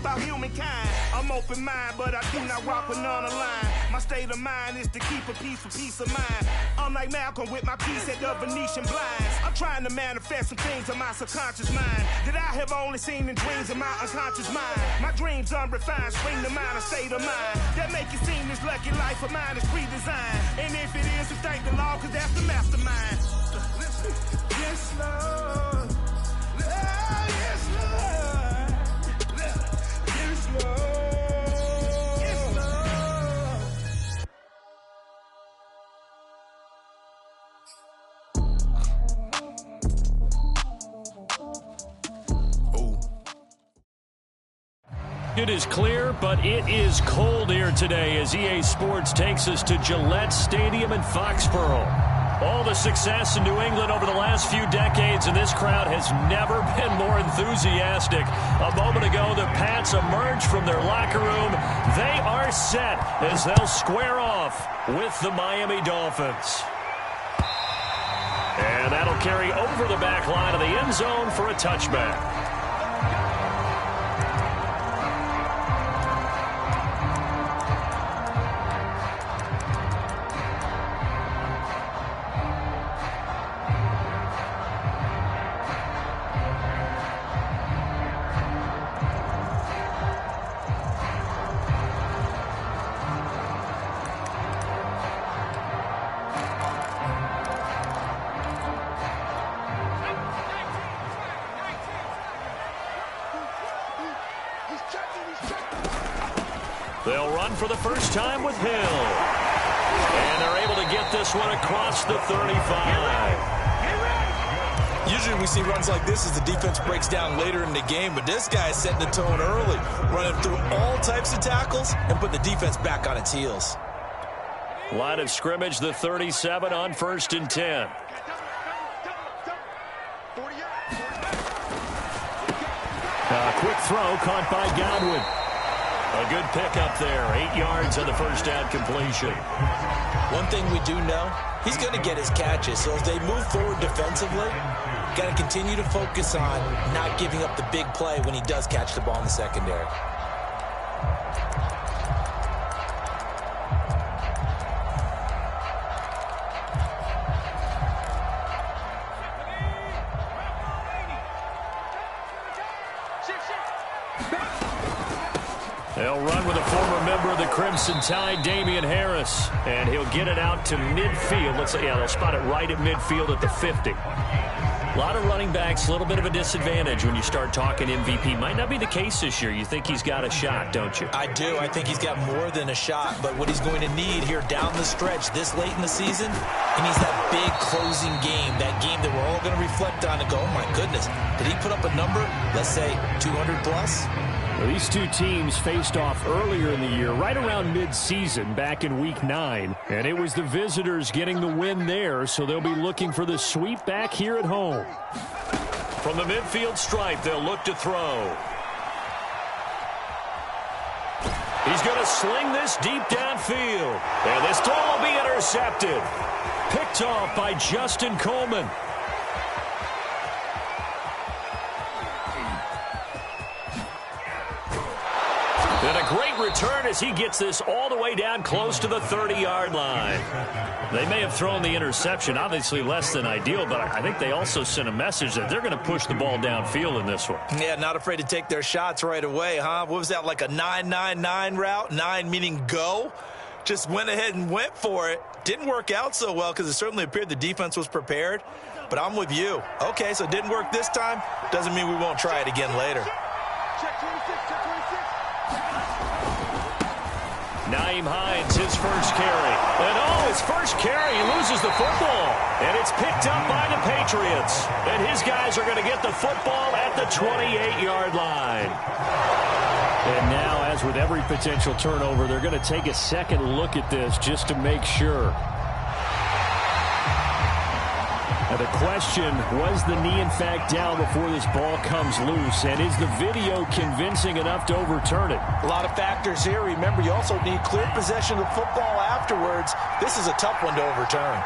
about humankind. I'm open mind, but I do not rock with none aligned. My state of mind is to keep a peace for peace of mind. I'm like Malcolm with my piece at the Venetian blinds. I'm trying to manifest some things in my subconscious mind that I have only seen in dreams in my unconscious mind. My dreams unrefined, spring to mind, a state of mind that make it seem this lucky life of mine is pre-designed. And if it is, then thank the Lord, cause that's the mastermind. Yes, Lord. Yes, Lord. Yes, Lord. Yes, Lord. It is clear, but it is cold here today as EA Sports takes us to Gillette Stadium in Foxborough. All the success in New England over the last few decades, and this crowd has never been more enthusiastic. A moment ago, the Pats emerged from their locker room. They are set as they'll square off with the Miami Dolphins. And that'll carry over the back line of the end zone for a touchback. They'll run for the first time with Hill. And they're able to get this one across the 35. Usually we see runs like this as the defense breaks down later in the game, but this guy is setting the tone early, running through all types of tackles and putting the defense back on its heels. Line of scrimmage, the 37 on 1st and 10. A quick throw caught by Godwin. A good pickup there. 8 yards on the first down completion. One thing we do know, he's going to get his catches. So as they move forward defensively, got to continue to focus on not giving up the big play when he does catch the ball in the secondary. They'll run with a former member of the Crimson Tide, Damian Harris, and he'll get it out to midfield. They'll spot it right at midfield at the 50. A lot of running backs, a little bit of a disadvantage when you start talking MVP. Might not be the case this year. You think he's got a shot, don't you? I do. I think he's got more than a shot, but what he's going to need here down the stretch this late in the season, he needs that big closing game, that game that we're all going to reflect on and go, oh my goodness, did he put up a number, let's say 200 plus? Well, these two teams faced off earlier in the year, right around mid-season, back in Week 9. And it was the visitors getting the win there, so they'll be looking for the sweep back here at home. From the midfield stripe, they'll look to throw. He's going to sling this deep downfield. And this throw will be intercepted. Picked off by Justin Coleman. And a great return as he gets this all the way down close to the 30-yard line. They may have thrown the interception, obviously less than ideal, but I think they also sent a message that they're going to push the ball downfield in this one. Yeah, not afraid to take their shots right away, huh? What was that, like a 9-9-9 route? 9 meaning go? Just went ahead and went for it. Didn't work out so well because it certainly appeared the defense was prepared, but I'm with you. Okay, so it didn't work this time. Doesn't mean we won't try it again later. Nyheim Hines, his first carry. And his first carry, he loses the football. And it's picked up by the Patriots. And his guys are going to get the football at the 28-yard line. And now, as with every potential turnover, they're going to take a second look at this just to make sure. Now the question, was the knee in fact down before this ball comes loose? And is the video convincing enough to overturn it? A lot of factors here. Remember, you also need clear possession of the football afterwards. This is a tough one to overturn.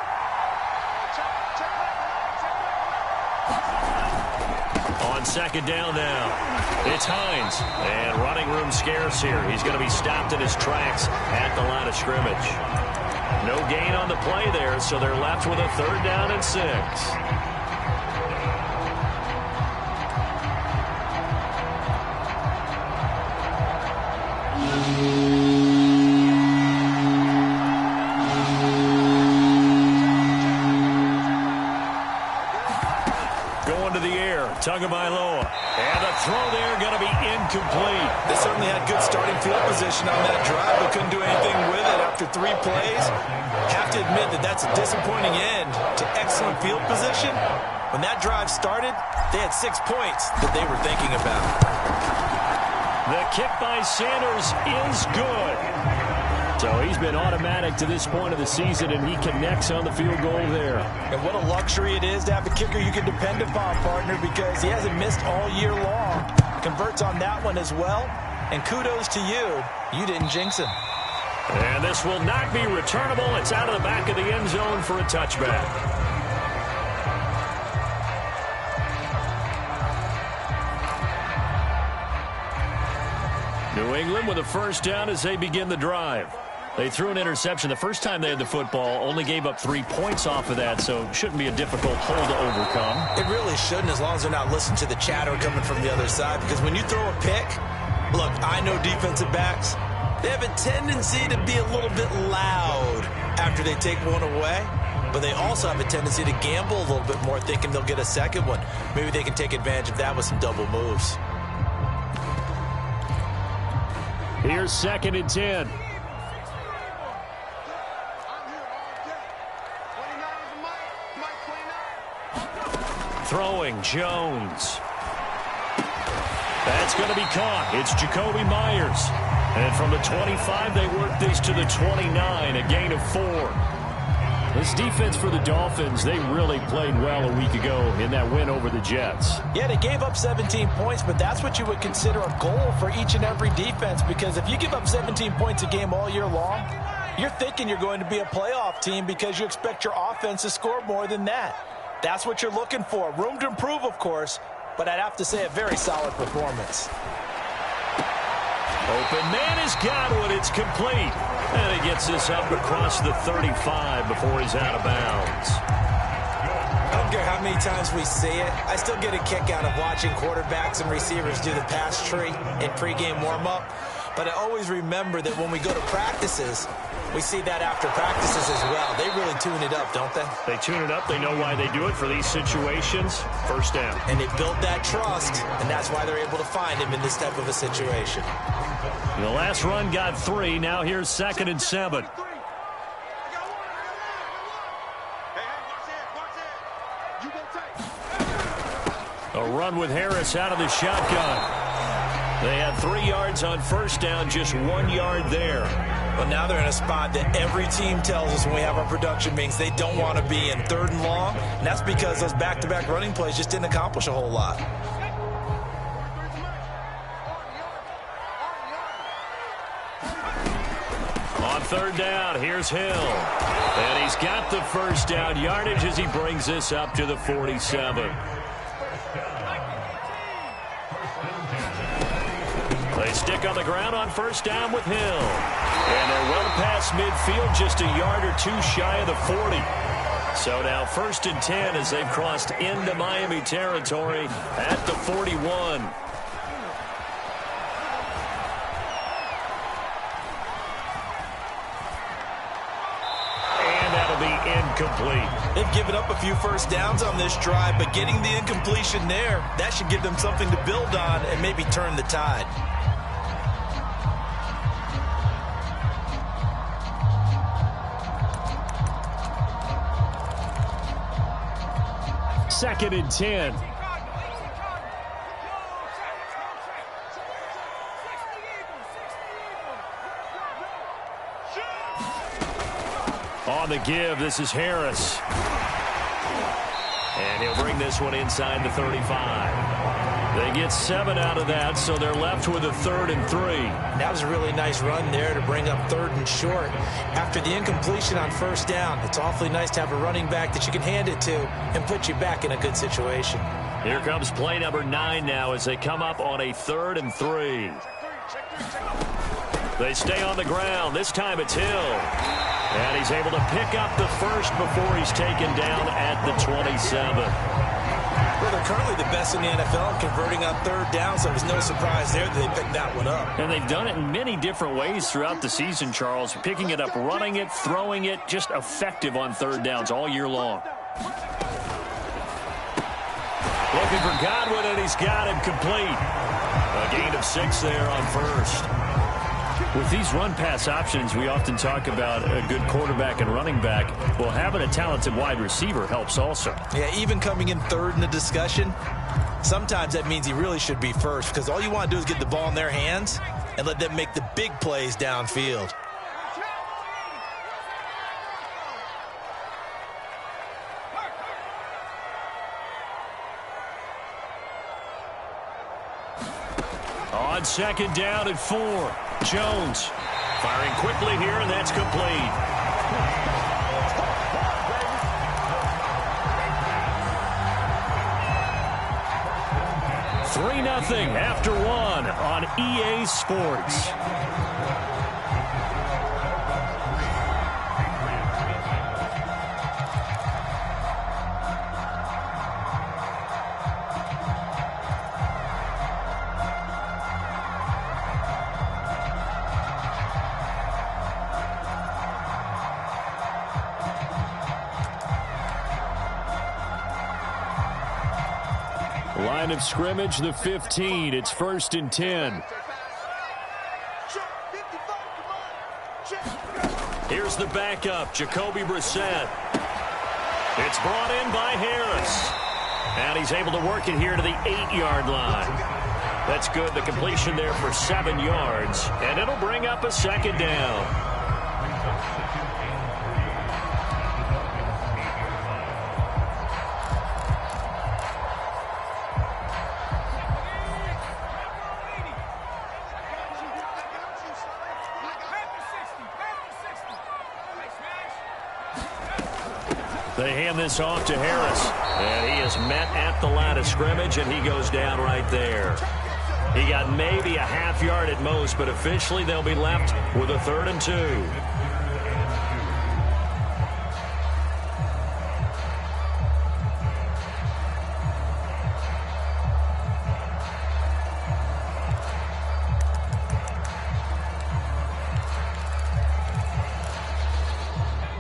second down now. It's Hines. And running room scarce here. He's going to be stopped in his tracks at the line of scrimmage. No gain on the play there, so they're left with a 3rd down and 6. Going to the air, Tagovailoa. And the throw there going to be incomplete. They certainly had good starting field position on that drive, but couldn't do anything with it after 3 plays. Have to admit that that's a disappointing end to excellent field position. When that drive started, they had 6 points that they were thinking about. The kick by Sanders is good. So he's been automatic to this point of the season, and he connects on the field goal there. And what a luxury it is to have a kicker you can depend upon, partner, because he hasn't missed all year long. Converts on that one as well. And kudos to you. You didn't jinx him. And this will not be returnable. It's out of the back of the end zone for a touchback. New England with a 1st down as they begin the drive. They threw an interception the first time they had the football, only gave up 3 points off of that, so it shouldn't be a difficult hole to overcome. It really shouldn't, as long as they're not listening to the chatter coming from the other side, because when you throw a pick, look, I know defensive backs, they have a tendency to be a little bit loud after they take one away, but they also have a tendency to gamble a little bit more, thinking they'll get a second one. Maybe they can take advantage of that with some double moves. Here's 2nd and 10. Throwing, Jones. That's going to be caught. It's Jacoby Myers. And from the 25, they work this to the 29, a gain of 4. This defense for the Dolphins, they really played well a week ago in that win over the Jets. Yeah, they gave up 17 points, but that's what you would consider a goal for each and every defense, because if you give up 17 points a game all year long, you're thinking you're going to be a playoff team because you expect your offense to score more than that. That's what you're looking for. Room to improve, of course, but I'd have to say a very solid performance. Open man has got one. It's complete. And he gets this up across the 35 before he's out of bounds. I don't care how many times we see it. I still get a kick out of watching quarterbacks and receivers do the pass tree in pregame warm-up. But I always remember that when we go to practices, we see that after practices as well. They really tune it up, don't they? They tune it up. They know why they do it for these situations. 1st down. And they build that trust, and that's why they're able to find him in this type of a situation. The last run got 3. Now here's 2nd and 7. A run with Harris out of the shotgun. They had 3 yards on 1st down, just 1 yard there. Well, now they're in a spot that every team tells us when we have our production meetings they don't want to be in 3rd and long, and that's because those back-to-back running plays just didn't accomplish a whole lot. On 3rd down, here's Hill. And he's got the 1st down yardage as he brings this up to the 47. They stick on the ground on 1st down with Hill. And they're well past midfield, just a yard or 2 shy of the 40. So now 1st and 10 as they've crossed into Miami territory at the 41. And that'll be incomplete. They've given up a few 1st downs on this drive, but getting the incompletion there, that should give them something to build on and maybe turn the tide. Second and 10. On the give, this is Harris. And he'll bring this one inside the 35. They get 7 out of that, so they're left with a 3rd and 3. That was a really nice run there to bring up 3rd and short. After the incompletion on 1st down, it's awfully nice to have a running back that you can hand it to and put you back in a good situation. Here comes play number 9 now as they come up on a 3rd and 3. They stay on the ground. This time it's Hill. And he's able to pick up the first before he's taken down at the 27. Well, they're currently the best in the NFL in converting on 3rd down, so there's no surprise there that they picked that one up. And they've done it in many different ways throughout the season, Charles. Picking it up, running it, throwing it, just effective on 3rd downs all year long. Looking for Godwin, and he's got him complete. A gain of 6 there on 1st. With these run-pass options, we often talk about a good quarterback and running back. Well, having a talented wide receiver helps also. Yeah, even coming in 3rd in the discussion, sometimes that means he really should be first because all you want to do is get the ball in their hands and let them make the big plays downfield. On 2nd down and 4. Jones firing quickly here, and that's complete. Three 3-0 after 1 on EA Sports. Line of scrimmage, the 15. It's 1st and 10. Here's the backup, Jacoby Brissett. It's brought in by Harris. And he's able to work it here to the 8-yard line. That's good. The completion there for 7 yards. And it'll bring up a 2nd down. They hand this off to Harris. And he is met at the line of scrimmage, and he goes down right there. He got maybe a half yard at most, but officially they'll be left with a 3rd and 2.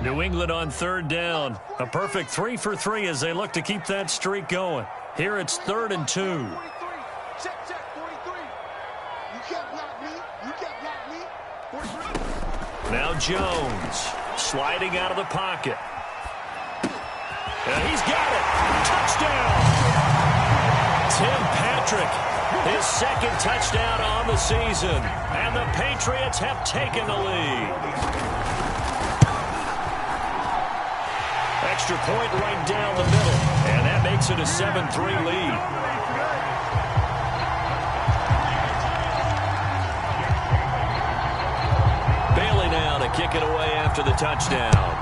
New England on 3rd down. A perfect 3 for 3 as they look to keep that streak going. Here it's 3rd and 2. Now Jones sliding out of the pocket. And he's got it. Touchdown. Tim Patrick, his 2nd touchdown on the season. And the Patriots have taken the lead. Extra point right down the middle, and that makes it a 7-3 lead. Bailey now to kick it away after the touchdown.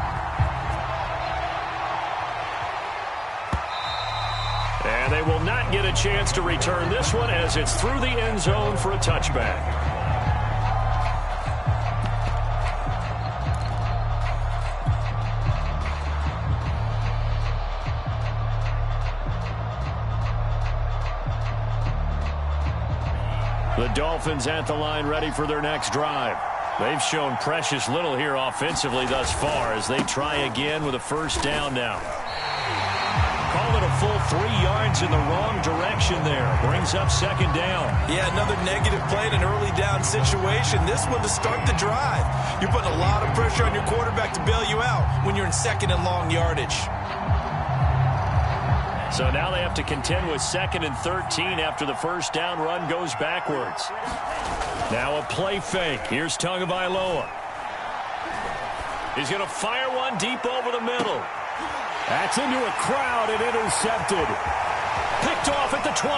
And they will not get a chance to return this one as it's through the end zone for a touchback. The Dolphins at the line ready for their next drive. They've shown precious little here offensively thus far as they try again with a 1st down now. Call it a full 3 yards in the wrong direction there. Brings up 2nd down. Yeah, another negative play in an early down situation. This one to start the drive. You're putting a lot of pressure on your quarterback to bail you out when you're in 2nd and long yardage. So now they have to contend with 2nd and 13 after the 1st down run goes backwards. Now a play fake. Here's Tagovailoa. He's going to fire one deep over the middle. That's into a crowd and intercepted. Picked off at the 28.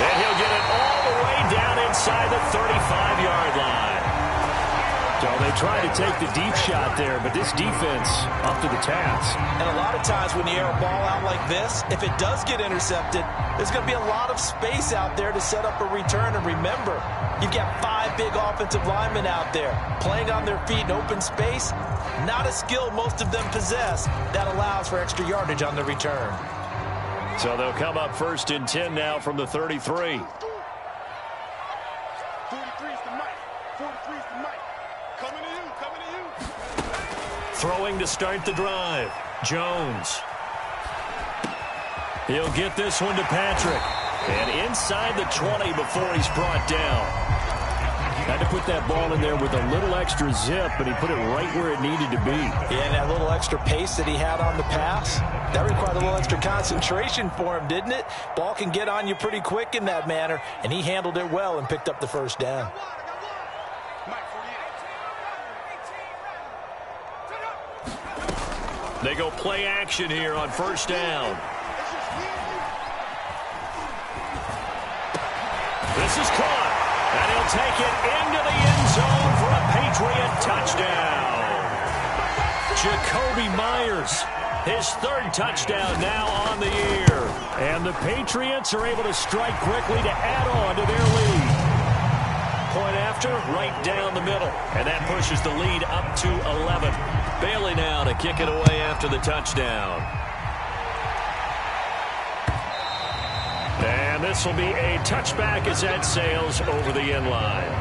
And he'll get it all the way down inside the 35-yard line. So they try to take the deep shot there, but this defense up to the task. And a lot of times when you air a ball out like this, if it does get intercepted, there's going to be a lot of space out there to set up a return. And remember, you've got 5 big offensive linemen out there playing on their feet in open space. Not a skill most of them possess that allows for extra yardage on the return. So they'll come up 1st and 10 now from the 33. Throwing to start the drive. Jones. He'll get this one to Patrick. And inside the 20 before he's brought down. Had to put that ball in there with a little extra zip, but he put it right where it needed to be. Yeah, and that little extra pace that he had on the pass, that required a little extra concentration for him, didn't it? Ball can get on you pretty quick in that manner, and he handled it well and picked up the first down. They go play action here on 1st down. This is caught, and he'll take it into the end zone for a Patriot touchdown. Jacoby Myers, his 3rd touchdown now on the year. And the Patriots are able to strike quickly to add on to their lead. Point after, right down the middle. And that pushes the lead up to 11. Bailey now to kick it away after the touchdown. And this will be a touchback as that sails over the end line.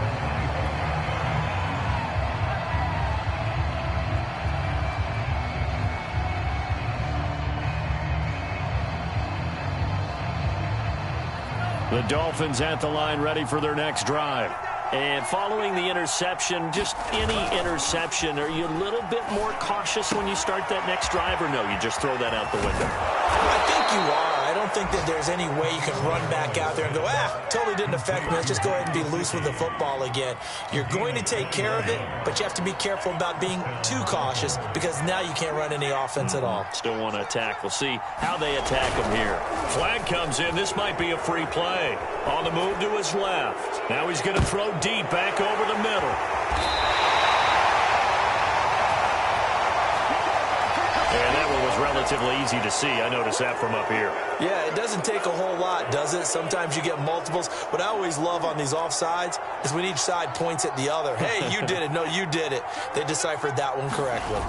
The Dolphins at the line ready for their next drive. And following the interception, just any interception, are you a little bit more cautious when you start that next drive, or no, you just throw that out the window? I think you are. I don't think that there's any way you can run back out there and go, totally didn't affect me. Let's just go ahead and be loose with the football again. You're going to take care of it, but you have to be careful about being too cautious because now you can't run any offense at all. Still want to attack. We'll see how they attack him here. Flag comes in. This might be a free play. On the move to his left. Now he's going to throw deep back over the middle. And that one was relatively easy to see. I noticed that from up here. Yeah, it doesn't take a whole lot, does it? Sometimes you get multiples. What I always love on these offsides is when each side points at the other. Hey, you did it. No, you did it. They deciphered that one correctly.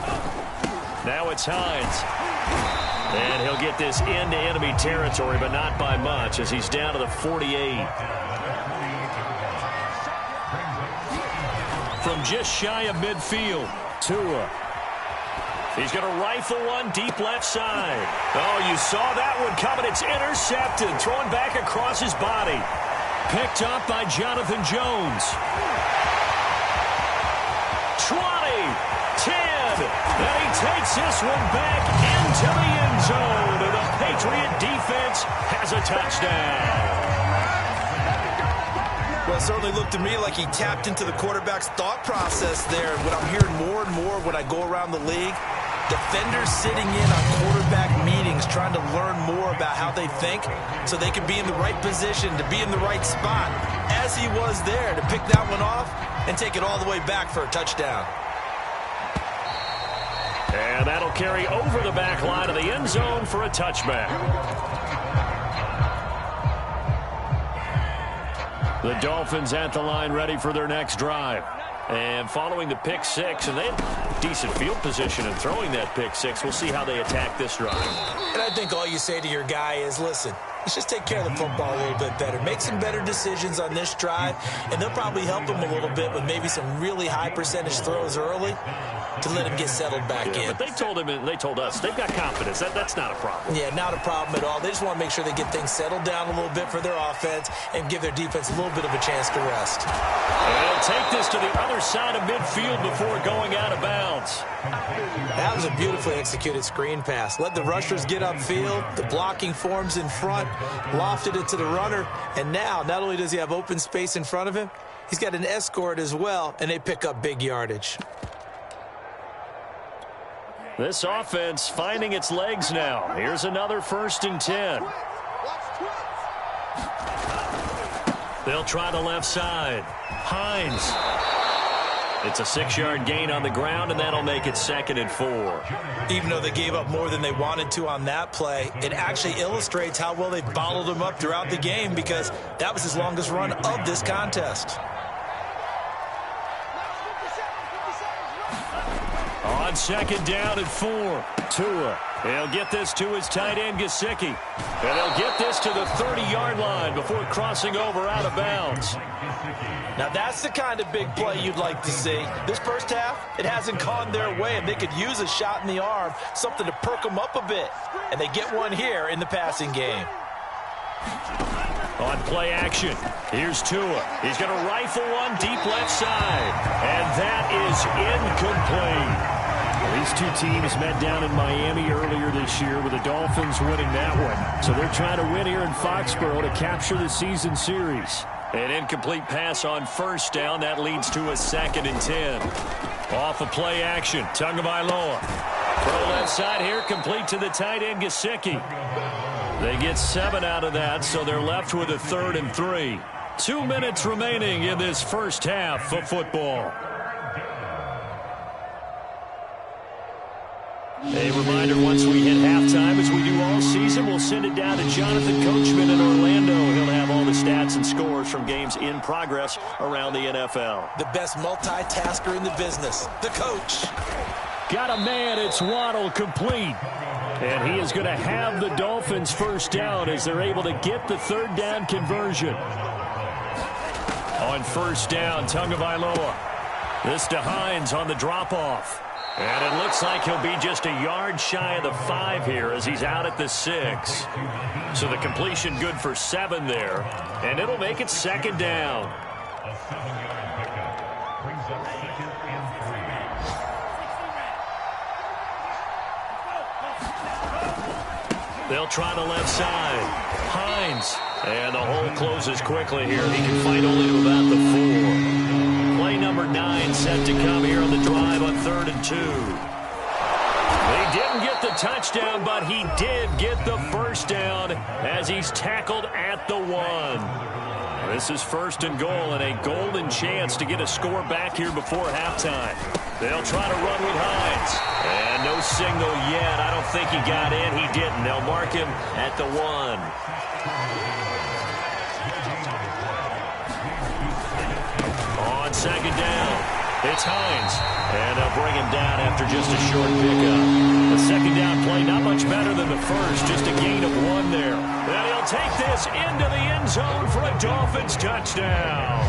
Now it's Hines. And he'll get this into enemy territory, but not by much as he's down to the 48. From just shy of midfield, Tua. He's going to rifle one deep left side. Oh, you saw that one coming. It's intercepted. Thrown back across his body. Picked up by Jonathan Jones. 20, 10. And he takes this one back into the end zone. And the Patriot defense has a touchdown. Well, it certainly looked to me like he tapped into the quarterback's thought process there. What I'm hearing more and more when I go around the league, defenders sitting in on quarterback meetings trying to learn more about how they think so they can be in the right position, to be in the right spot, as he was there, to pick that one off and take it all the way back for a touchdown. And that'll carry over the back line of the end zone for a touchback. The Dolphins at the line ready for their next drive. And following the pick six, and they had decent field position in throwing that pick six. We'll see how they attack this drive. And I think all you say to your guy is, listen, let's just take care of the football a little bit better. Make some better decisions on this drive, and they'll probably help him a little bit with maybe some really high percentage throws early to let him get settled back in. But they told him, and they told us, they've got confidence. That's not a problem. Yeah, not a problem at all. They just want to make sure they get things settled down a little bit for their offense and give their defense a little bit of a chance to rest. And they'll take this to the other side of midfield before going out of bounds. That was a beautifully executed screen pass. Let the rushers get upfield. The blocking forms in front. Lofted it to the runner. And now, not only does he have open space in front of him, he's got an escort as well, and they pick up big yardage. This offense finding its legs now. Here's another 1st and 10. They'll try the left side. Hines. It's a 6-yard gain on the ground, and that'll make it 2nd and 4. Even though they gave up more than they wanted to on that play, it actually illustrates how well they bottled them up throughout the game, because that was his longest run of this contest. On 2nd down and 4, Tua. He'll get this to his tight end, Gesicki. And he'll get this to the 30-yard line before crossing over out of bounds. Now that's the kind of big play you'd like to see. This first half, it hasn't gone their way, and they could use a shot in the arm, something to perk them up a bit. And they get one here in the passing game. On play action, here's Tua. He's going to rifle one deep left side. And that is incomplete. These two teams met down in Miami earlier this year with the Dolphins winning that one. So they're trying to win here in Foxborough to capture the season series. An incomplete pass on 1st down. That leads to a 2nd and 10. Off of play action, Tagovailoa. Throw left side here, complete to the tight end, Gesicki. They get 7 out of that, so they're left with a 3rd and 3. 2 minutes remaining in this first half of football. A reminder, once we hit halftime, as we do all season, we'll send it down to Jonathan Coachman in Orlando. He'll have all the stats and scores from games in progress around the NFL. The best multitasker in the business, the coach. Got a man, it's Waddle, complete. And he is going to have the Dolphins first down as they're able to get the 3rd down conversion. On 1st down, Tagovailoa. This to Hines on the drop-off. And it looks like he'll be just a yard shy of the 5 here as he's out at the 6. So the completion good for 7 there. And it'll make it 2nd down. They'll try the left side. Hines. And the hole closes quickly here. He can fight only to about the 4. Play number 9 set to come here on the drive on 3rd and 2. They didn't get the touchdown, but he did get the first down as he's tackled at the 1. This is 1st and goal, and a golden chance to get a score back here before halftime. They'll try to run with Hines. And no signal yet. I don't think he got in. He didn't. They'll mark him at the 1. On 2nd down, it's Hines. And they'll bring him down after just a short pickup. The 2nd down play not much better than the first. Just a gain of 1 there. And he'll take this into the end zone for a Dolphins touchdown.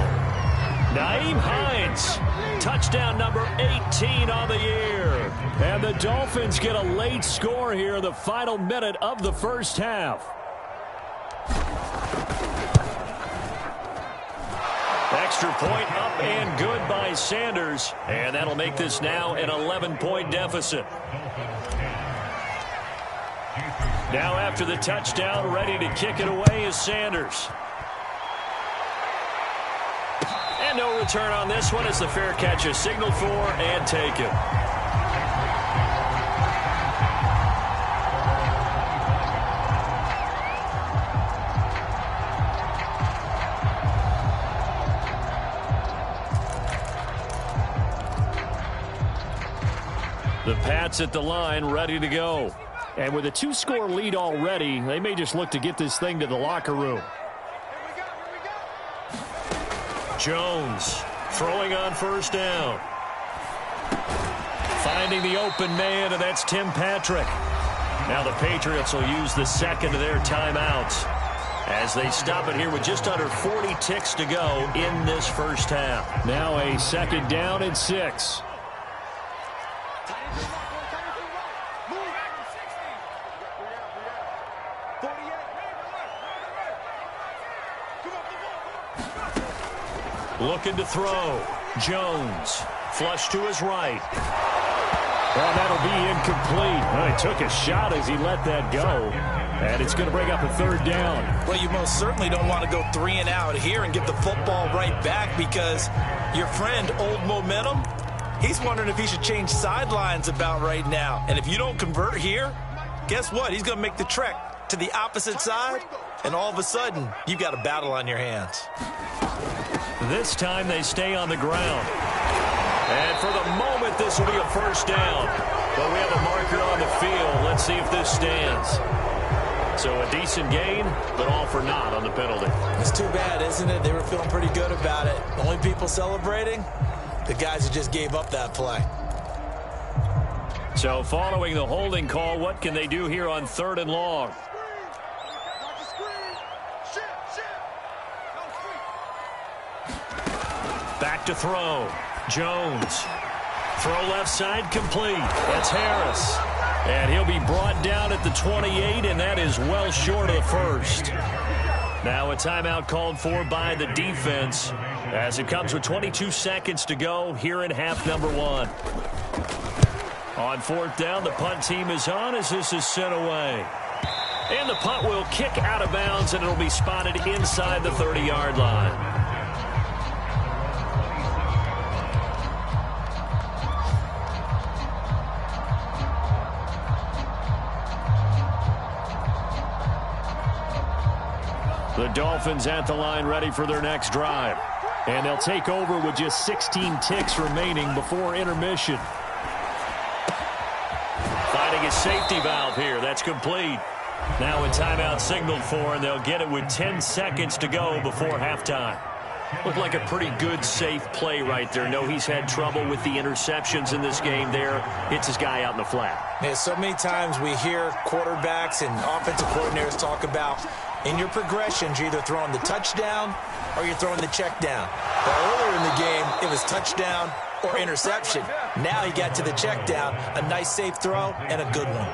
Nyheim Hines, touchdown number 18 on the year. And the Dolphins get a late score here in the final minute of the first half. Extra point up and good by Sanders. And that'll make this now an 11-point deficit. Now after the touchdown, ready to kick it away is Sanders. And no return on this one as the fair catch is signaled for and taken. The Pats at the line, ready to go. And with a 2-score lead already, they may just look to get this thing to the locker room. Jones throwing on 1st down. Finding the open man, and that's Tim Patrick. Now the Patriots will use the 2nd of their timeouts as they stop it here with just under 40 ticks to go in this first half. Now a 2nd down and 6. Looking to throw. Jones. Flush to his right. Well, that'll be incomplete. Well, he took a shot as he let that go. And it's going to bring up a 3rd down. Well, you most certainly don't want to go 3 and out here and get the football right back, because your friend, Old Momentum, he's wondering if he should change sidelines about right now. And if you don't convert here, guess what? He's going to make the trek to the opposite side, and all of a sudden, you've got a battle on your hands. This time they stay on the ground. And for the moment, this will be a first down. But we have a marker on the field. Let's see if this stands. So a decent gain, but all for naught on the penalty. It's too bad, isn't it? They were feeling pretty good about it. The only people celebrating, the guys who just gave up that play. So following the holding call, what can they do here on 3rd and long? Back to throw. Jones. Throw left side complete. That's Harris. And he'll be brought down at the 28, and that is well short of the first. Now a timeout called for by the defense as it comes with 22 seconds to go here in half number 1. On 4th down, the punt team is on as this is sent away. And the punt will kick out of bounds, and it'll be spotted inside the 30-yard line. The Dolphins at the line ready for their next drive. And they'll take over with just 16 ticks remaining before intermission. Finding a safety valve here. That's complete. Now a timeout signaled for, and they'll get it with 10 seconds to go before halftime. Looked like a pretty good, safe play right there. No, he's had trouble with the interceptions in this game there. Hits his guy out in the flat. Yeah, so many times we hear quarterbacks and offensive coordinators talk about in your progressions, you're either throwing the touchdown or you're throwing the check down. But earlier in the game, it was touchdown or interception. Now he got to the check down, a nice safe throw, and a good one.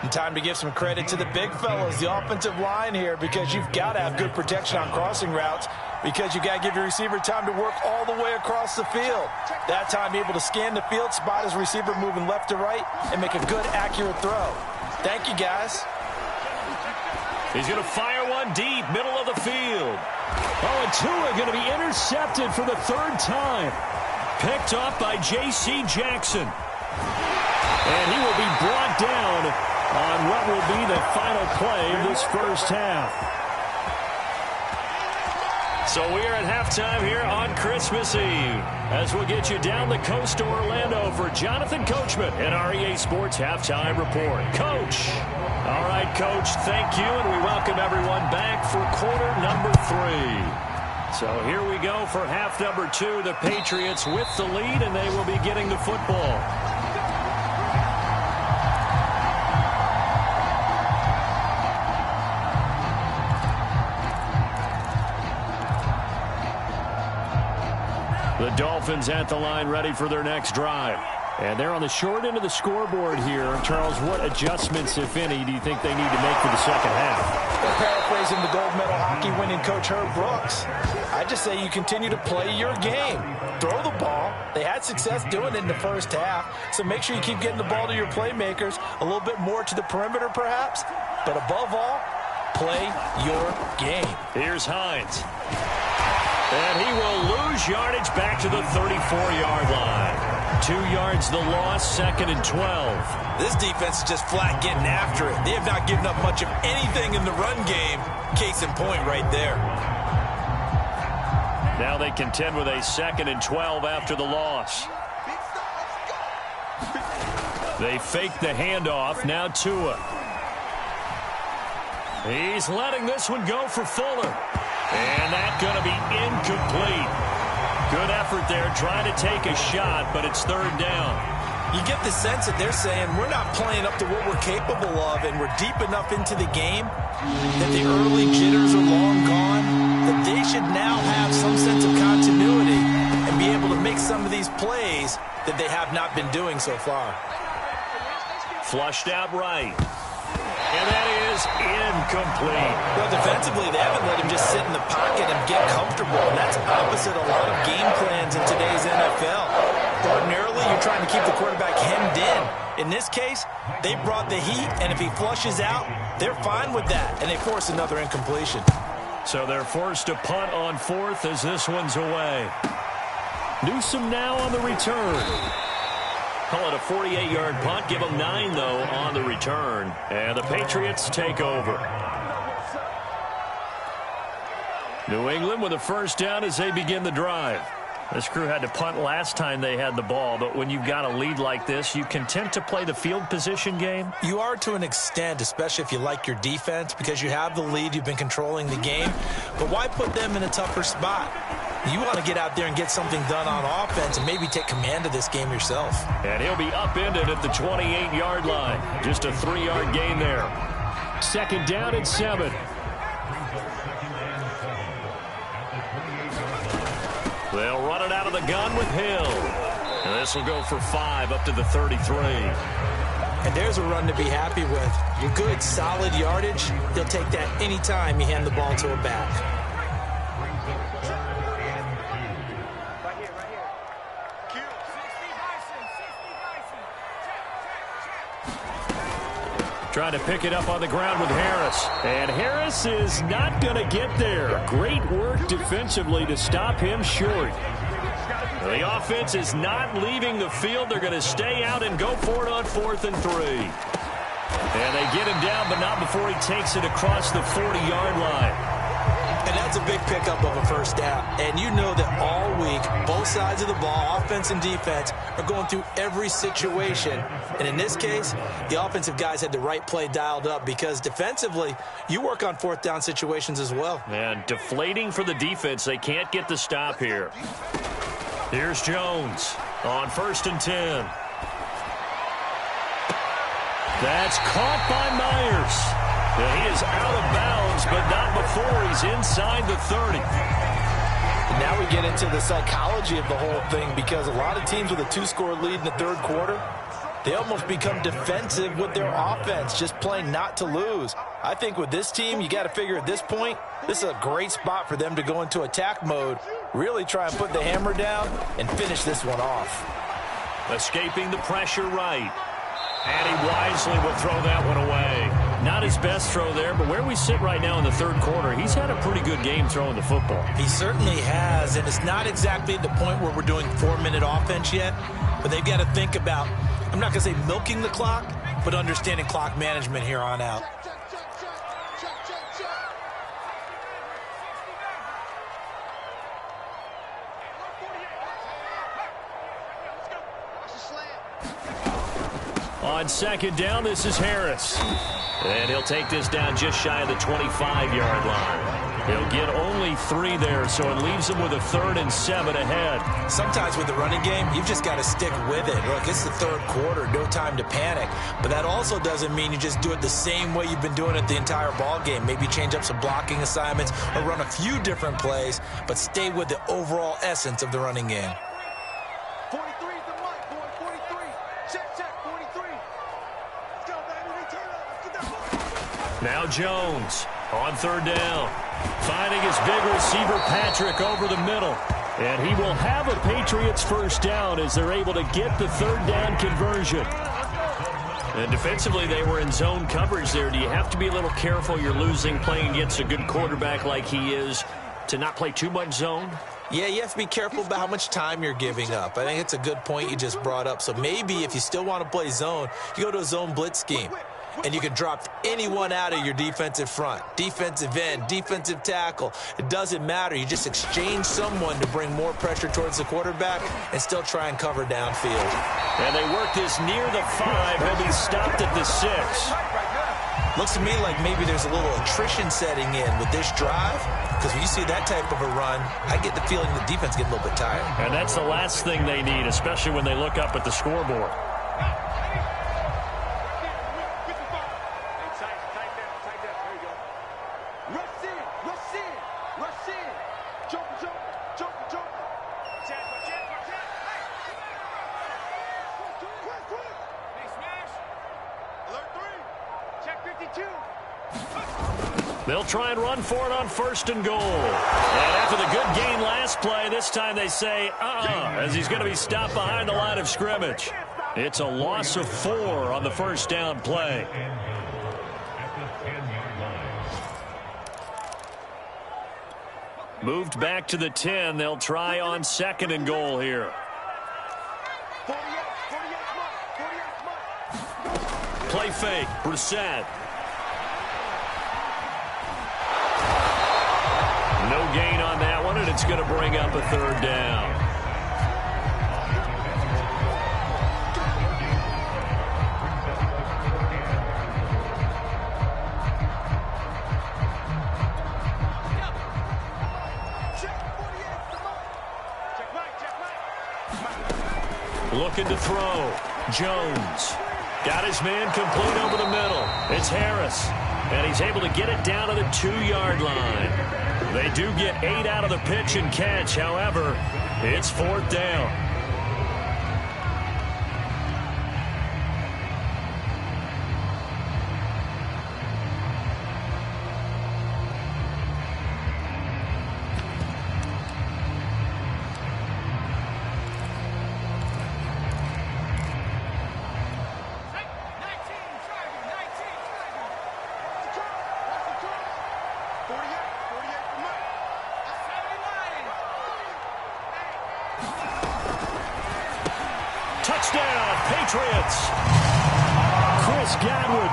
And time to give some credit to the big fellas, the offensive line here, because you've got to have good protection on crossing routes, because you've got to give your receiver time to work all the way across the field. That time able to scan the field, spot his receiver moving left to right, and make a good, accurate throw. Thank you, guys. He's going to fire one deep, middle of the field. Oh, and Tua going to be intercepted for the 3rd time. Picked off by J.C. Jackson. And he will be brought down on what will be the final play of this first half. So we are at halftime here on Christmas Eve as we'll get you down the coast to Orlando for Jonathan Coachman and our EA Sports Halftime Report. Coach. All right, Coach, thank you, and we welcome everyone back for quarter number 3. So here we go for half number 2. The Patriots with the lead, and they will be getting the football. The Dolphins at the line ready for their next drive. And they're on the short end of the scoreboard here. Charles, what adjustments, if any, do you think they need to make for the second half? Paraphrasing the gold medal hockey winning coach Herb Brooks, I just say you continue to play your game. Throw the ball. They had success doing it in the first half, so make sure you keep getting the ball to your playmakers, a little bit more to the perimeter perhaps, but above all, play your game. Here's Hines. And he will lose yardage back to the 34-yard line. 2 yards the loss, 2nd and 12. This defense is just flat getting after it. They have not given up much of anything in the run game. Case in point right there. Now they contend with a 2nd and 12 after the loss. They fake the handoff. Now Tua. He's letting this one go for Fuller. And that's going to be incomplete. Good effort there, trying to take a shot, but it's 3rd down. You get the sense that they're saying we're not playing up to what we're capable of, and we're deep enough into the game that the early jitters are long gone, that they should now have some sense of continuity and be able to make some of these plays that they have not been doing so far. Flushed out right. And that is incomplete. Well, defensively, they haven't let him just sit in the pocket and get comfortable. And that's opposite a lot of game plans in today's NFL. Ordinarily, you're trying to keep the quarterback hemmed in. In this case, they brought the heat, and if he flushes out, they're fine with that, and they force another incompletion. So they're forced to punt on 4th as this one's away. Newsome now on the return. Call it a 48-yard punt. Give them 9, though, on the return. And the Patriots take over. New England with a first down as they begin the drive. This crew had to punt last time they had the ball, but when you've got a lead like this, you content to play the field position game? You are to an extent, especially if you like your defense, because you have the lead, you've been controlling the game. But why put them in a tougher spot? You want to get out there and get something done on offense and maybe take command of this game yourself. And he'll be upended at the 28-yard line. Just a 3-yard gain there. Second down and 7. They'll run it out of the gun with Hill. And this will go for 5 up to the 33. And there's a run to be happy with. Good, solid yardage. He'll take that anytime you hand the ball to a back. Trying to pick it up on the ground with Harris. And Harris is not going to get there. Great work defensively to stop him short. The offense is not leaving the field. They're going to stay out and go for it on 4th and 3. And they get him down, but not before he takes it across the 40-yard line. And that's a big pickup of a first down. And you know that all week, both sides of the ball, offense and defense, are going through every situation. And in this case, the offensive guys had the right play dialed up because defensively, you work on 4th down situations as well. And deflating for the defense. They can't get the stop here. Here's Jones on 1st and 10. That's caught by Myers. He is out of bounds, but not before he's inside the 30. And now we get into the psychology of the whole thing because a lot of teams with a 2-score lead in the 3rd quarter, they almost become defensive with their offense, just playing not to lose. I think with this team, you got to figure at this point, this is a great spot for them to go into attack mode, really try and put the hammer down and finish this one off. Escaping the pressure right. And he wisely will throw that one away. Not his best throw there, but where we sit right now in the 3rd quarter, he's had a pretty good game throwing the football. He certainly has, and it's not exactly at the point where we're doing 4-minute offense yet, but they've got to think about, I'm not going to say milking the clock, but understanding clock management here on out. On 2nd down, this is Harris. And he'll take this down just shy of the 25-yard line. He'll get only 3 there, so it leaves him with a 3rd and 7 ahead. Sometimes with the running game, you've just got to stick with it. Look, it's the 3rd quarter, no time to panic. But that also doesn't mean you just do it the same way you've been doing it the entire ball game. Maybe change up some blocking assignments or run a few different plays, but stay with the overall essence of the running game. 43 is the mic, boy. 43. Check, 43. Let's go, baby. Return up. Let's get that ball. Now Jones on 3rd down. Finding his big receiver Patrick over the middle. And he will have a Patriots first down as they're able to get the 3rd down conversion. And defensively, they were in zone coverage there. Do you have to be a little careful? You're losing playing against a good quarterback like he is to not play too much zone? Yeah, you have to be careful about how much time you're giving up. I think it's a good point you just brought up. So maybe if you still want to play zone, you go to a zone blitz scheme. And you can drop anyone out of your defensive front, defensive end, defensive tackle. It doesn't matter. You just exchange someone to bring more pressure towards the quarterback and still try and cover downfield. And they work this near the 5. He'll be stopped at the 6. Looks to me like maybe there's a little attrition setting in with this drive, because when you see that type of a run, I get the feeling the defense gets a little bit tired. And that's the last thing they need, especially when they look up at the scoreboard. They'll try and run for it on 1st and goal. And after the good gain last play, this time they say, as he's going to be stopped behind the line of scrimmage. It's a loss of 4 on the first down play. Moved back to the 10. They'll try on 2nd and goal here. Play fake. Brissett. No gain on that one, and it's going to bring up a 3rd down. Looking to throw. Jones. Got his man complete over the middle. It's Harris. And he's able to get it down to the 2-yard line. They do get 8 out of the pitch and catch. However, it's 4th down. Touchdown, Patriots. Chris Godwin,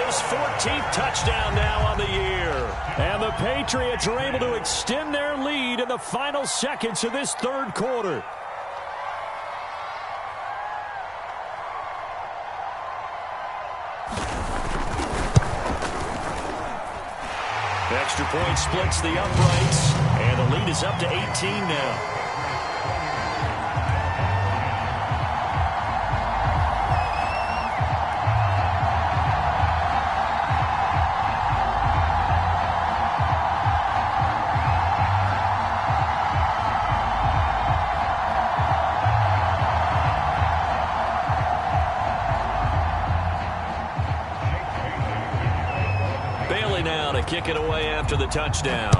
his 14th touchdown now on the year. And the Patriots are able to extend their lead in the final seconds of this third quarter. Extra point splits the uprights, and the lead is up to 18 now. Now to kick it away after the touchdown.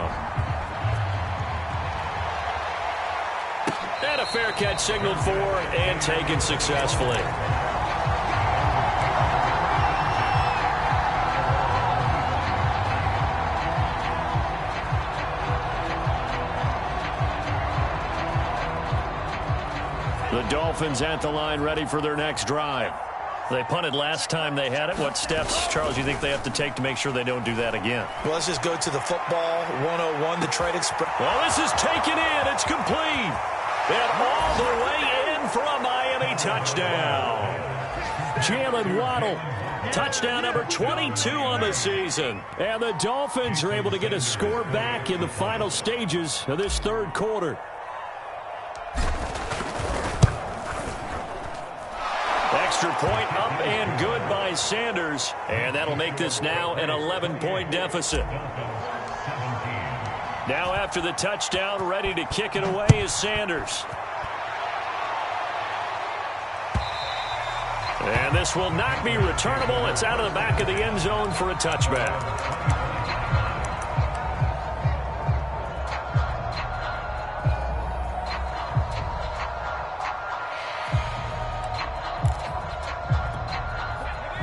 And a fair catch signaled for and taken successfully. The Dolphins at the line ready for their next drive. They punted last time they had it. What steps, Charles, you think they have to take to make sure they don't do that again? Well, let's just go to the football 101, the trade express. Well, this is taken in. It's complete. And all the way in for a Miami touchdown. Jalen Waddle, touchdown number 22 on the season. And the Dolphins are able to get a score back in the final stages of this third quarter. Extra point up and good by Sanders. And that'll make this now an 11-point deficit. Now after the touchdown, ready to kick it away is Sanders. And this will not be returnable. It's out of the back of the end zone for a touchback.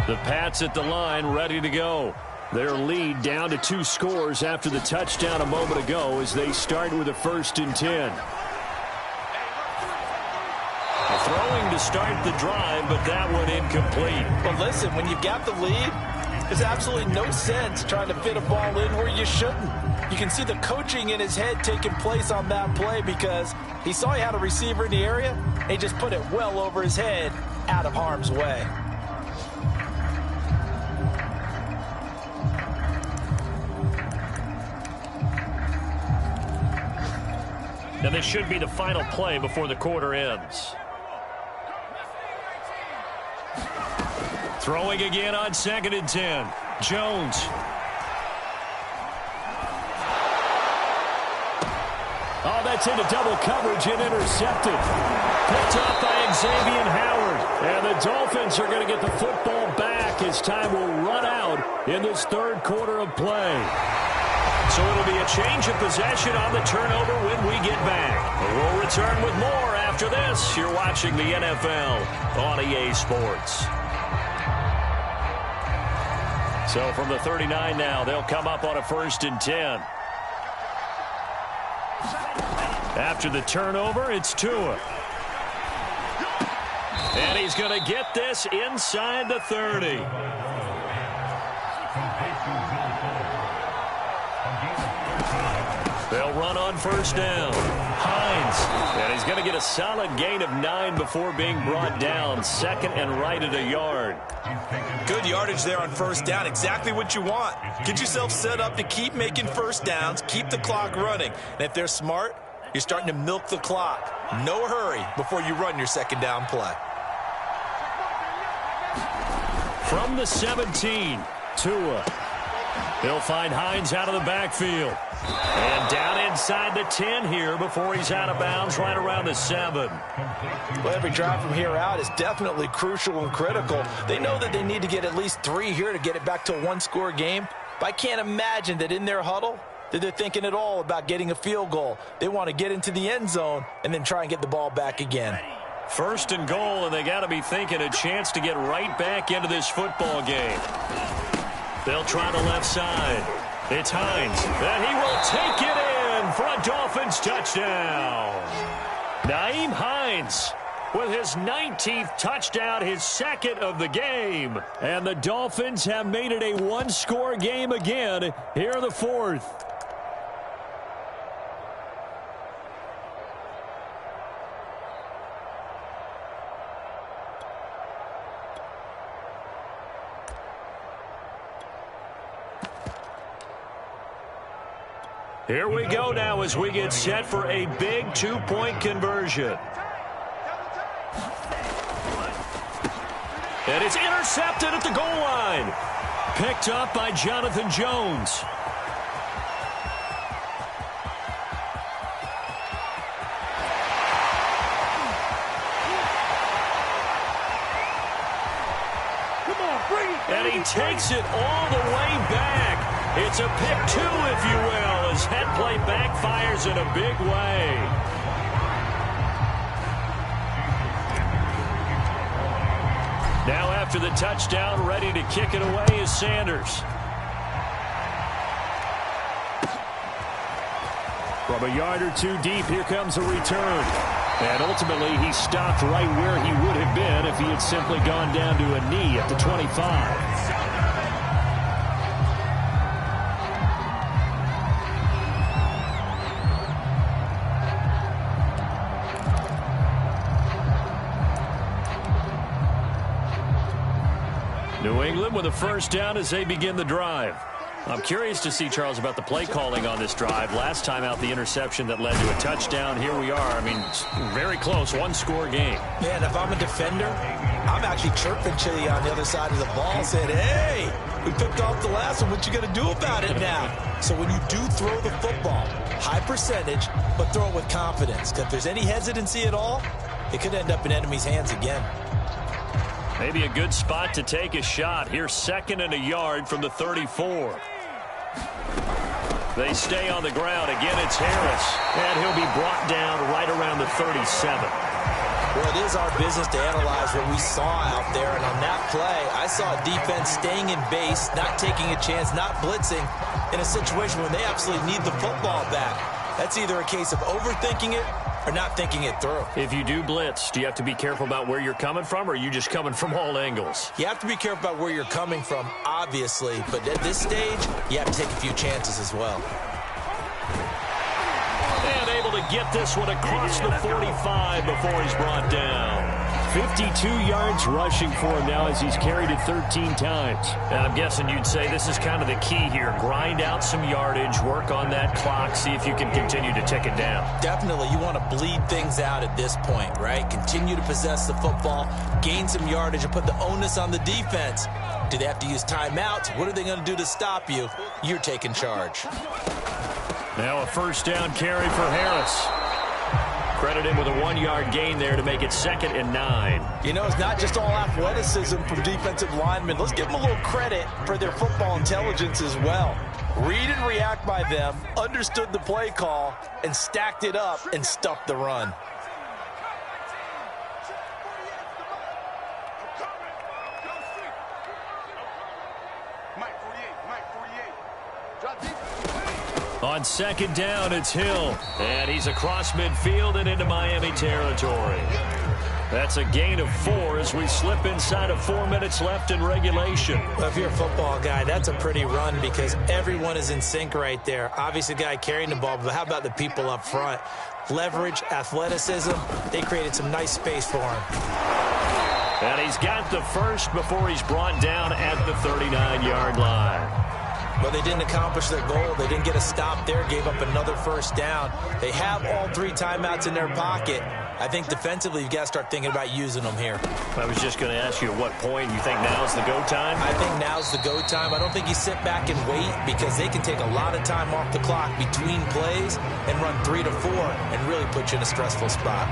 The Pats at the line, ready to go. Their lead down to 2 scores after the touchdown a moment ago as they start with a 1st and 10. Throwing to start the drive, but that one incomplete. But listen, when you've got the lead, there's absolutely no sense trying to fit a ball in where you shouldn't. You can see the coaching in his head taking place on that play because he saw he had a receiver in the area, and he just put it well over his head out of harm's way. Now this should be the final play before the quarter ends. Throwing again on 2nd and 10. Jones. Oh, that's into double coverage and intercepted. Picked up by Xavier Howard. And the Dolphins are going to get the football back as time will run out in this third quarter of play. So it'll be a change of possession on the turnover when we get back. We'll return with more after this. You're watching the NFL on EA Sports. So from the 39 now, they'll come up on a 1st and 10. After the turnover, it's Tua. And he's going to get this inside the 30. They'll run on 1st down. Hines. And he's going to get a solid gain of 9 before being brought down. 2nd and right at a yard. Good yardage there on 1st down. Exactly what you want. Get yourself set up to keep making 1st downs. Keep the clock running. And if they're smart, You're starting to milk the clock. No hurry before you run your second down play. From the 17, Tua. He'll find Hines out of the backfield. And down inside the 10 here before he's out of bounds right around the 7. Well, every drive from here out is definitely crucial and critical. They know that they need to get at least 3 here to get it back to a one-score game. But I can't imagine that in their huddle that they're thinking at all about getting a field goal. They want to get into the end zone and then try and get the ball back again. First and goal, and they got to be thinking a chance to get right back into this football game. They'll try the left side. It's Hines, and he will take it in for a Dolphins touchdown. Nyheim Hines with his 19th touchdown, his second of the game. And the Dolphins have made it a one-score game again here in the fourth. Here we go now as we get set for a big 2-point conversion. And it's intercepted at the goal line. Picked up by Jonathan Jones. Come on, bring it, baby. And he takes it all the way back. It's a pick 2, if you will, as head play backfires in a big way. Now after the touchdown, ready to kick it away is Sanders. From a yard or two deep, here comes a return. And ultimately, he stopped right where he would have been if he had simply gone down to a knee at the 25. New England with a first down as they begin the drive. I'm curious to see, Charles, about the play calling on this drive. Last time out, the interception that led to a touchdown. Here we are. I mean, very close, one-score game. Man, if I'm a defender, I'm actually chirping Chili on the other side of the ball, saying, hey, we picked off the last one. What you going to do about it now? So when you do throw the football, high percentage, but throw it with confidence. Because if there's any hesitancy at all, it could end up in enemy's hands again. Maybe a good spot to take a shot. Here's 2nd and a yard from the 34. They stay on the ground. Again, it's Harris. And he'll be brought down right around the 37. Well, it is our business to analyze what we saw out there. And on that play, I saw a defense staying in base, not taking a chance, not blitzing in a situation where they absolutely need the football back. That's either a case of overthinking it or not thinking it through. If you do blitz, do you have to be careful about where you're coming from, or are you just coming from all angles? You have to be careful about where you're coming from, obviously. But at this stage, you have to take a few chances as well. And able to get this one across the 45 before he's brought down. 52 yards rushing for him now as he's carried it 13 times. And I'm guessing you'd say this is kind of the key here. Grind out some yardage, work on that clock, see if you can continue to tick it down. Definitely. You want to bleed things out at this point, right? Continue to possess the football, gain some yardage, and put the onus on the defense. Do they have to use timeouts? What are they going to do to stop you? You're taking charge. Now a first down carry for Harris. Credit him with a 1-yard gain there to make it 2nd and 9. You know, it's not just all athleticism from defensive linemen. Let's give them a little credit for their football intelligence as well. Read and react by them, understood the play call, and stacked it up and stuffed the run. On 2nd down, it's Hill. And he's across midfield and into Miami territory. That's a gain of 4 as we slip inside of 4 minutes left in regulation. Well, if you're a football guy, that's a pretty run because everyone is in sync right there. Obviously, the guy carrying the ball, but how about the people up front? Leverage, athleticism, they created some nice space for him. And he's got the first before he's brought down at the 39-yard line. But they didn't accomplish their goal. They didn't get a stop there, gave up another first down. They have all 3 timeouts in their pocket. I think defensively, you've got to start thinking about using them here. I was just going to ask you at what point you think now's the go time? I think now's the go time. I don't think you sit back and wait because they can take a lot of time off the clock between plays and run 3 to 4 and really put you in a stressful spot.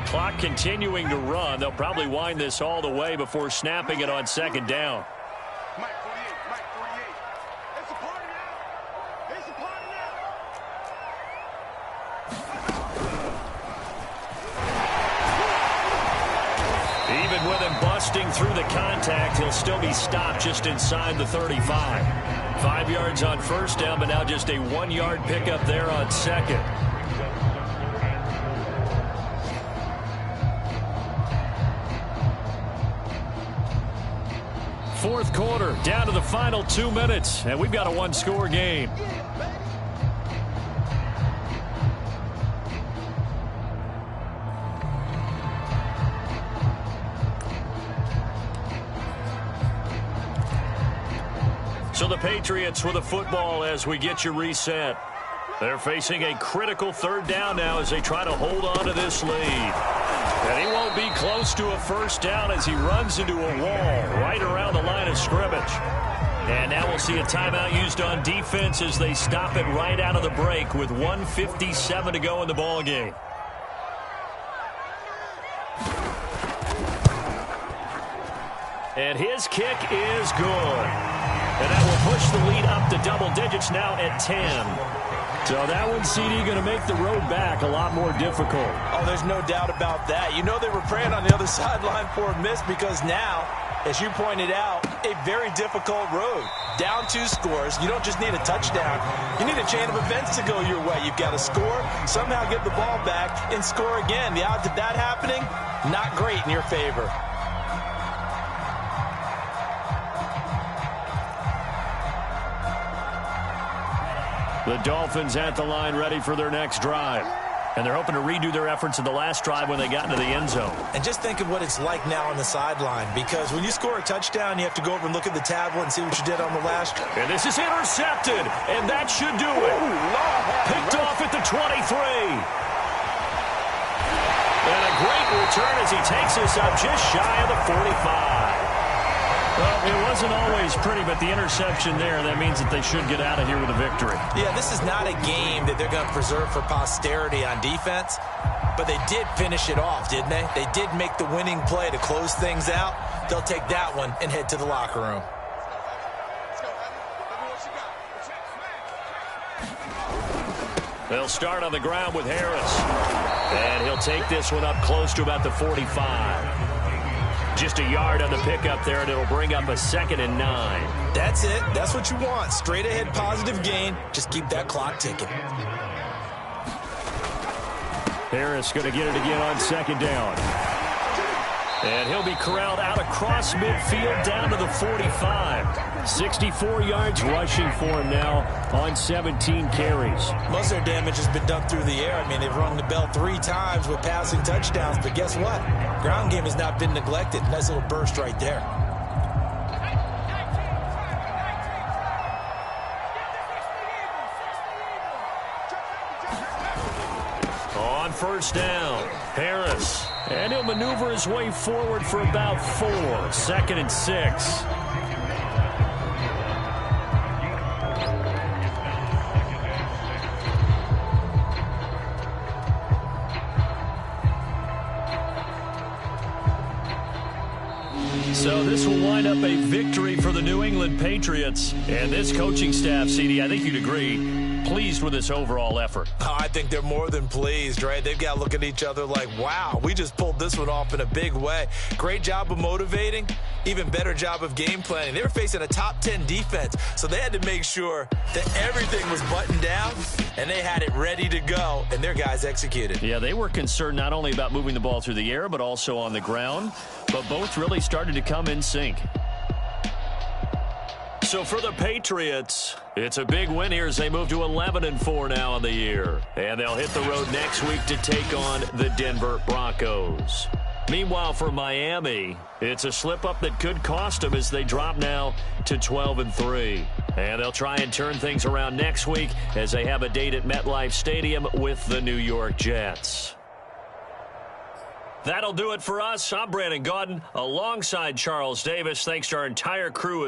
Clock continuing to run. They'll probably wind this all the way before snapping it on second down. Mike 48, Mike 48. It's a party now. It's a party now. Even with him busting through the contact, he'll still be stopped just inside the 35. 5 yards on first down, but now just a 1-yard pickup there on second. Fourth quarter, down to the final 2 minutes, and we've got a 1-score game. So the Patriots with the football as we get you reset. They're facing a critical third down now as they try to hold on to this lead. And he won't be close to a first down as he runs into a wall right around the line of scrimmage. And now we'll see a timeout used on defense as they stop it right out of the break with 1:57 to go in the ball game. And his kick is good. And that will push the lead up to double digits now at 10. So that one, CD, going to make the road back a lot more difficult. Oh, there's no doubt about that. You know they were praying on the other sideline for a miss because now, as you pointed out, a very difficult road. Down 2 scores. You don't just need a touchdown. You need a chain of events to go your way. You've got to score, somehow get the ball back, and score again. The odds of that happening, not great in your favor. The Dolphins at the line ready for their next drive. And they're hoping to redo their efforts in the last drive when they got into the end zone. And just think of what it's like now on the sideline, because when you score a touchdown, you have to go over and look at the tablet and see what you did on the last drive. And this is intercepted, and that should do it. Picked off at the 23. And a great return as he takes us up just shy of the 45. Well, it wasn't always pretty, but the interception there, that means that they should get out of here with a victory. Yeah, this is not a game that they're going to preserve for posterity on defense, but they did finish it off, didn't they? They did make the winning play to close things out. They'll take that one and head to the locker room. They'll start on the ground with Harris. And he'll take this one up close to about the 45. Just a yard on the pickup there, and it'll bring up a 2nd and 9. That's it. That's what you want. Straight ahead positive gain. Just keep that clock ticking. Harris going to get it again on 2nd down. And he'll be corralled out across midfield down to the 45. 64 yards rushing for him now on 17 carries. Most of their damage has been done through the air. I mean, they've rung the bell 3 times with passing touchdowns, but guess what? Ground game has not been neglected. Nice little burst right there. On first down, Harris. And he'll maneuver his way forward for about 4. 2nd and 6. So this will wind up a victory for the New England Patriots. And this coaching staff, CD, I think you'd agree, pleased with this overall effort. Oh, I think they're more than pleased, right? They've got to look at each other like, wow, we just pulled this one off in a big way. Great job of motivating, even better job of game planning. They were facing a top 10 defense, so they had to make sure that everything was buttoned down, and they had it ready to go, and their guys executed. Yeah, they were concerned not only about moving the ball through the air, but also on the ground, but both really started to come in sync. So for the Patriots, it's a big win here as they move to 11-4 now on the year. And they'll hit the road next week to take on the Denver Broncos. Meanwhile, for Miami, it's a slip-up that could cost them as they drop now to 12-3. And they'll try and turn things around next week as they have a date at MetLife Stadium with the New York Jets. That'll do it for us. I'm Brandon Gaudin alongside Charles Davis. Thanks to our entire crew.